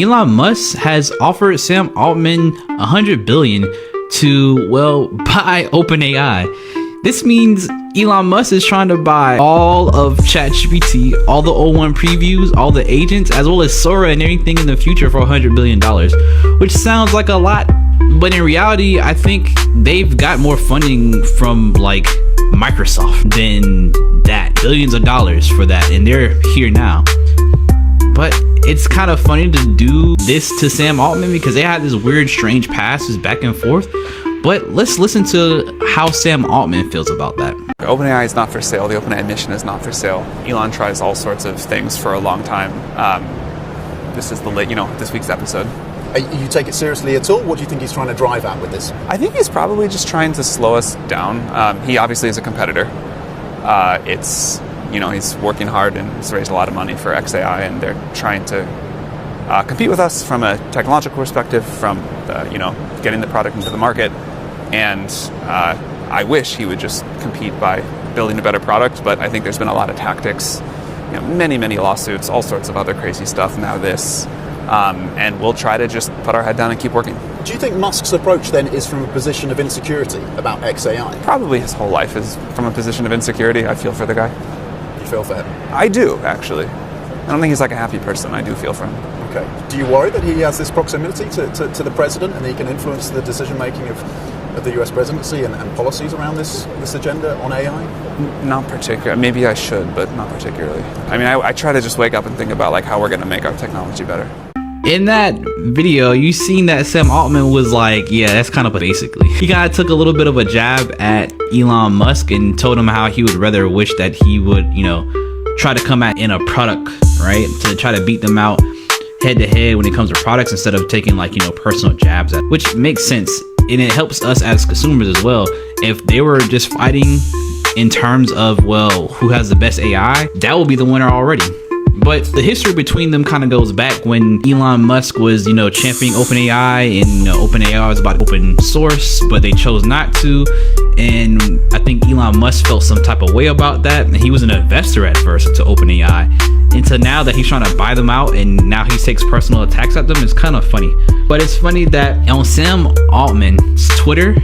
Elon Musk has offered Sam Altman $100 billion to, well, buy OpenAI. This means Elon Musk is trying to buy all of ChatGPT, all the O1 previews, all the agents, as well as Sora and everything in the future for $100 billion, which sounds like a lot, but in reality, I think they've got more funding from like Microsoft than that, billions of dollars for that, and they're here now. But it's kind of funny to do this to Sam Altman because they had this weird, strange past, this back and forth. But let's listen to how Sam Altman feels about that. OpenAI is not for sale. The OpenAI mission is not for sale. Elon tries all sorts of things for a long time. This is this week's episode. You take it seriously at all? What do you think he's trying to drive at with this? I think he's probably just trying to slow us down. He obviously is a competitor. He's working hard and he's raised a lot of money for XAI, and they're trying to compete with us from a technological perspective, from getting the product into the market. And I wish he would just compete by building a better product, but I think there's been a lot of tactics, many lawsuits, all sorts of other crazy stuff. Now this, and we'll try to just put our head down and keep working. Do you think Musk's approach then is from a position of insecurity about XAI? Probably his whole life is from a position of insecurity. I feel for the guy. You feel for him? I do, actually. I don't think he's like a happy person. I do feel for him. Okay. Do you worry that he has this proximity to the president and he can influence the decision making of the US presidency and policies around this agenda on AI? Not particularly. Maybe I should, but not particularly. I mean, I try to just wake up and think about like how we're going to make our technology better. In that video, you seen that Sam Altman was like, yeah, that's kind of basically. He kind of took a little bit of a jab at Elon Musk and told him how he would rather wish that he would, try to come at in a product, right? To try to beat them out head to head when it comes to products instead of taking like, personal jabs at, which makes sense. And it helps us as consumers as well. If they were just fighting in terms of, well, who has the best AI, that will be the winner already. But the history between them kind of goes back when Elon Musk was, championing OpenAI, and OpenAI was about open source, but they chose not to. And I think Elon Musk felt some type of way about that. And he was an investor at first into OpenAI. Until now that he's trying to buy them out, and now he takes personal attacks at them. It's kind of funny. But it's funny that on Sam Altman's Twitter,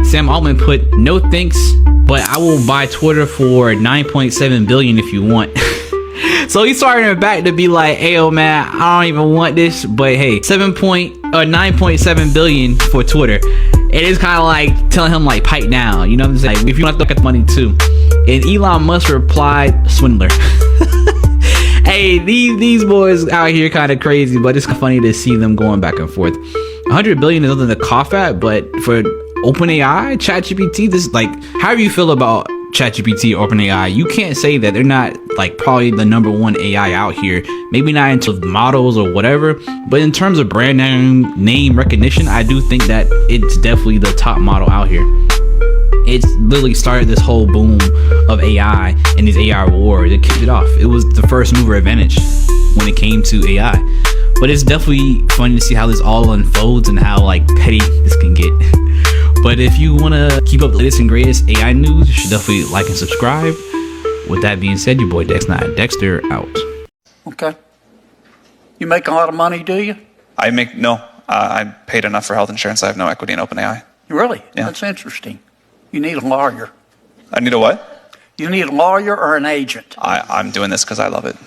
Sam Altman put, "No thanks, but I will buy Twitter for $9.7 billion if you want." So he's starting back to be like, "Hey, oh man, I don't even want this, but hey, 9.7 billion for Twitter." It is kind of like telling him like, pipe down, you know what I'm saying? Like, if you want to look at the money too. And Elon Musk replied, "Swindler." Hey, these boys out here kind of crazy, but it's funny to see them going back and forth. 100 billion is nothing to cough at, but for OpenAI, ChatGPT, this is like, however you feel about ChatGPT or OpenAI, you can't say that they're not like probably the number one AI out here. Maybe not into models or whatever, but in terms of brand name recognition, I do think that it's definitely the top model out here. It's literally started this whole boom of AI and these AI wars. It kicked it off. It was the first mover advantage when it came to AI. But it's definitely funny to see how this all unfolds and how like petty this can get. But if you want to keep up the latest and greatest AI news, you should definitely like and subscribe. With that being said, your boy Dexter out. Okay. You make a lot of money, do you? I paid enough for health insurance. I have no equity in OpenAI. Really? Yeah. That's interesting. You need a lawyer. I need a what? You need a lawyer or an agent. I'm doing this because I love it.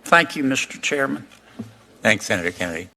Thank you, Mr. Chairman. Thanks, Senator Kennedy.